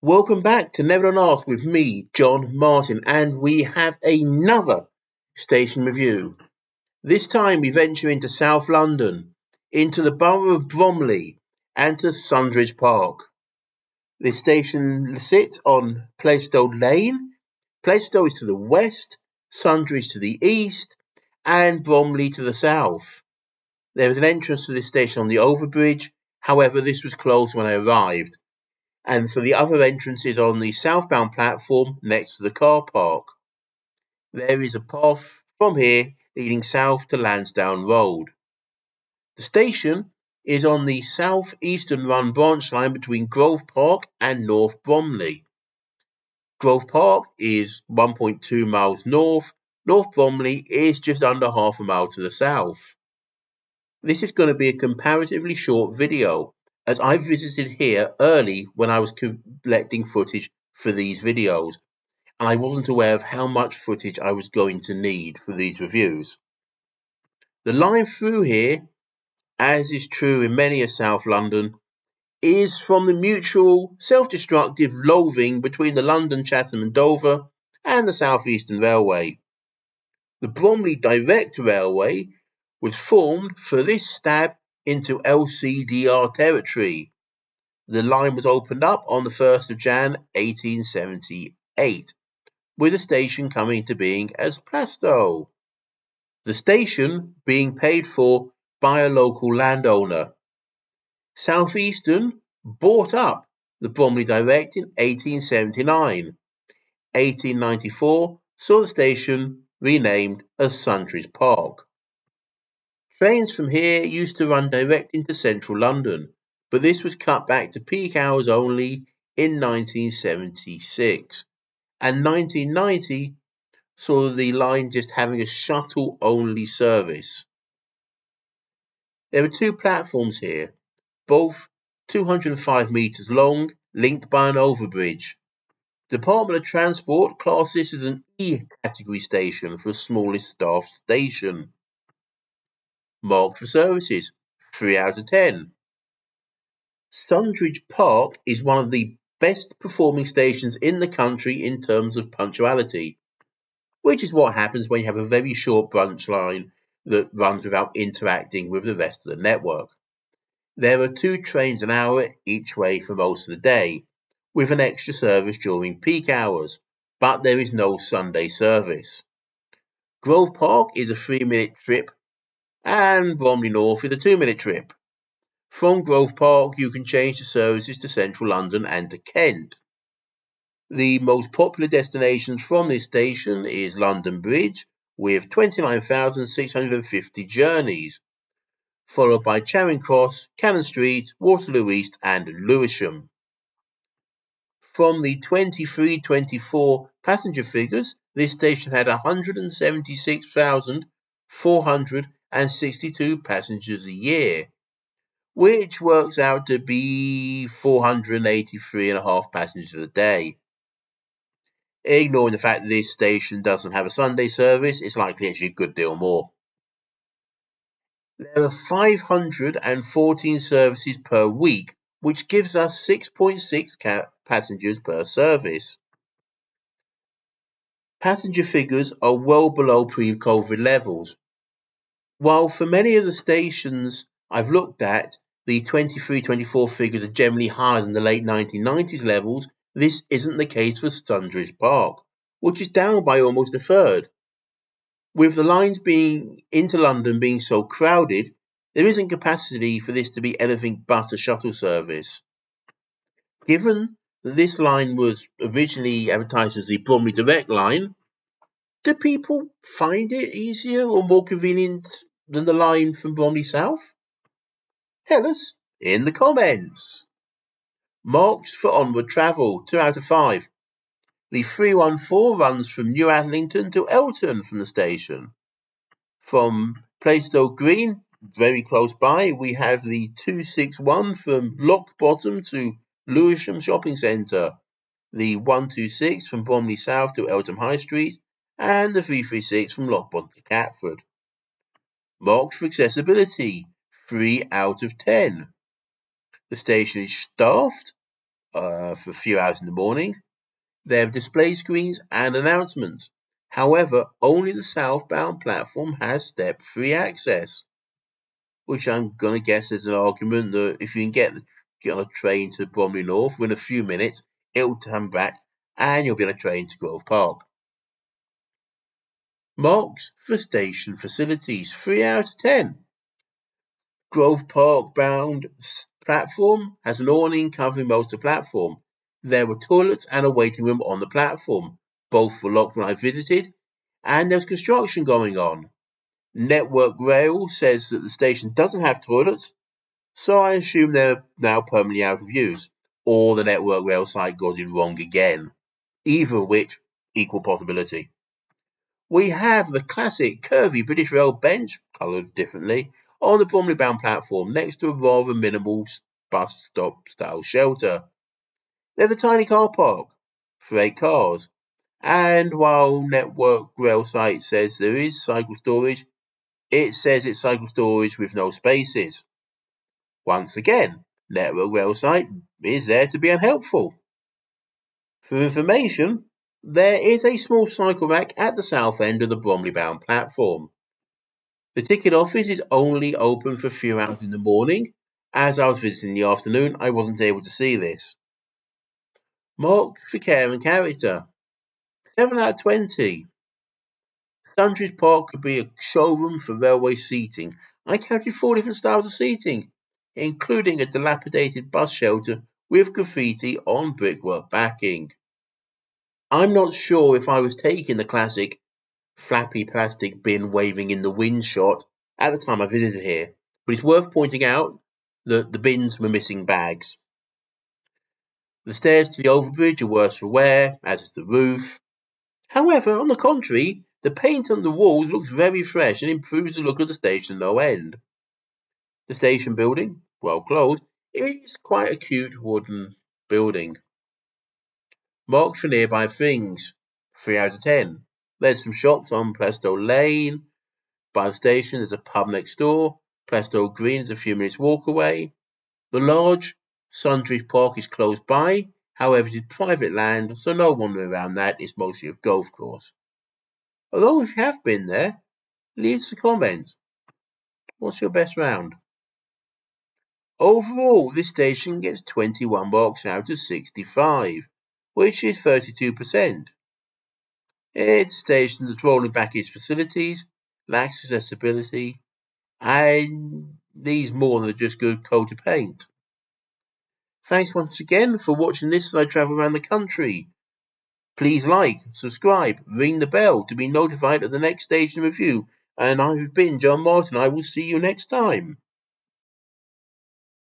Welcome back to Never Done Ask with me, John Martin, and we have another station review. This time we venture into South London, into the borough of Bromley, and to Sundridge Park. This station sits on Plaistow Lane. Plaistow is to the west, Sundridge to the east, and Bromley to the south. There is an entrance to this station on the overbridge, however this was closed when I arrived. And so the other entrance is on the southbound platform next to the car park. There is a path from here leading south to Lansdowne Road. The station is on the south-eastern run branch line between Grove Park and North Bromley. Grove Park is 1.2 miles north. North Bromley is just under half a mile to the south. This is going to be a comparatively short video, as I visited here early when I was collecting footage for these videos, and I wasn't aware of how much footage I was going to need for these reviews. The line through here, as is true in many of South London, is from the mutual self-destructive loathing between the London, Chatham and Dover and the South Eastern Railway. The Bromley Direct Railway was formed for this stab into LCDR territory. The line was opened up on the 1st of Jan 1878, with the station coming into being as Plaistow. The station being paid for by a local landowner. Southeastern bought up the Bromley Direct in 1879. 1894 saw the station renamed as Sundridge Park. Trains from here used to run direct into central London, but this was cut back to peak hours only in 1976, and 1990 saw the line just having a shuttle-only service. There are two platforms here, both 205 metres long, linked by an overbridge. The Department of Transport classed this as an E-category station for the smallest staffed station. Marked for services, 3 out of 10. Sundridge Park is one of the best performing stations in the country in terms of punctuality, which is what happens when you have a very short branch line that runs without interacting with the rest of the network. There are 2 trains an hour each way for most of the day, with an extra service during peak hours, but there is no Sunday service. Grove Park is a 3-minute trip, and Bromley North is a 2-minute trip. From Grove Park, you can change the services to central London and to Kent. The most popular destinations from this station is London Bridge, with 29,650 journeys, followed by Charing Cross, Cannon Street, Waterloo East and Lewisham. From the 23-24 passenger figures, this station had 176,462 passengers a year, which works out to be 483.5 passengers a day. Ignoring the fact that this station doesn't have a Sunday service, it's likely actually a good deal more. There are 514 services per week, which gives us 6.6 passengers per service. Passenger figures are well below pre-COVID levels. While for many of the stations I've looked at, the 23-24 figures are generally higher than the late 1990s levels, this isn't the case for Sundridge Park, which is down by almost a third. With the lines being into London being so crowded, there isn't capacity for this to be anything but a shuttle service. Given that this line was originally advertised as the Bromley Direct line, do people find it easier or more convenient than the line from Bromley South? Tell us in the comments. Marks for onward travel, 2 out of 5. The 314 runs from New Atlington to Elton from the station. From Plaistow Green, very close by, we have the 261 from Lock Bottom to Lewisham Shopping Centre, the 126 from Bromley South to Eltham High Street, and the 336 from Lock Bottom to Catford. Marks for accessibility, 3 out of 10. The station is staffed, for a few hours in the morning. They have display screens and announcements. However, only the southbound platform has step-free access, which I'm going to guess is an argument that if you can get on a train to Bromley North within a few minutes, it'll come back and you'll be on a train to Grove Park. Marks for station facilities, 3 out of 10. Grove Park bound platform has an awning covering most of the platform. There were toilets and a waiting room on the platform. Both were locked when I visited, and there's construction going on. Network Rail says that the station doesn't have toilets, so I assume they're now permanently out of use, or the Network Rail site got it wrong again. Either of which, equal possibility. We have the classic curvy British Rail bench, coloured differently, on the Bromley bound platform next to a rather minimal bus stop style shelter. There's a tiny car park for 8 cars, and while Network Rail site says there is cycle storage, it says it's cycle storage with no spaces. Once again, Network Rail site is there to be unhelpful. For information, there is a small cycle rack at the south end of the Bromley bound platform. The ticket office is only open for a few hours in the morning. As I was visiting in the afternoon, I wasn't able to see this. Mark for care and character, 7 out of 20. Sundridge Park could be a showroom for railway seating. I counted 4 different styles of seating, including a dilapidated bus shelter with graffiti on brickwork backing. I'm not sure if I was taking the classic flappy plastic bin waving in the wind shot at the time I visited here, but it's worth pointing out that the bins were missing bags. The stairs to the overbridge are worse for wear, as is the roof. However, on the contrary, the paint on the walls looks very fresh and improves the look of the station no end. The station building, well closed, is quite a cute wooden building. Marked for nearby things, 3 out of 10. There's some shops on Plaistow Lane. By the station, there's a pub next door. Plaistow Green is a few minutes walk away. The large Sundridge Park is close by. However, it is private land, so no one around that. It's mostly a golf course. Although if you have been there, leave us a comment. What's your best round? Overall, this station gets 21 marks out of 65, which is 32%. It's a station that's rolling back its facilities, lacks accessibility, and needs more than just good coat of paint. Thanks once again for watching this as I travel around the country. Please like, subscribe, ring the bell to be notified of the next station review. And I've been John Martin. I will see you next time.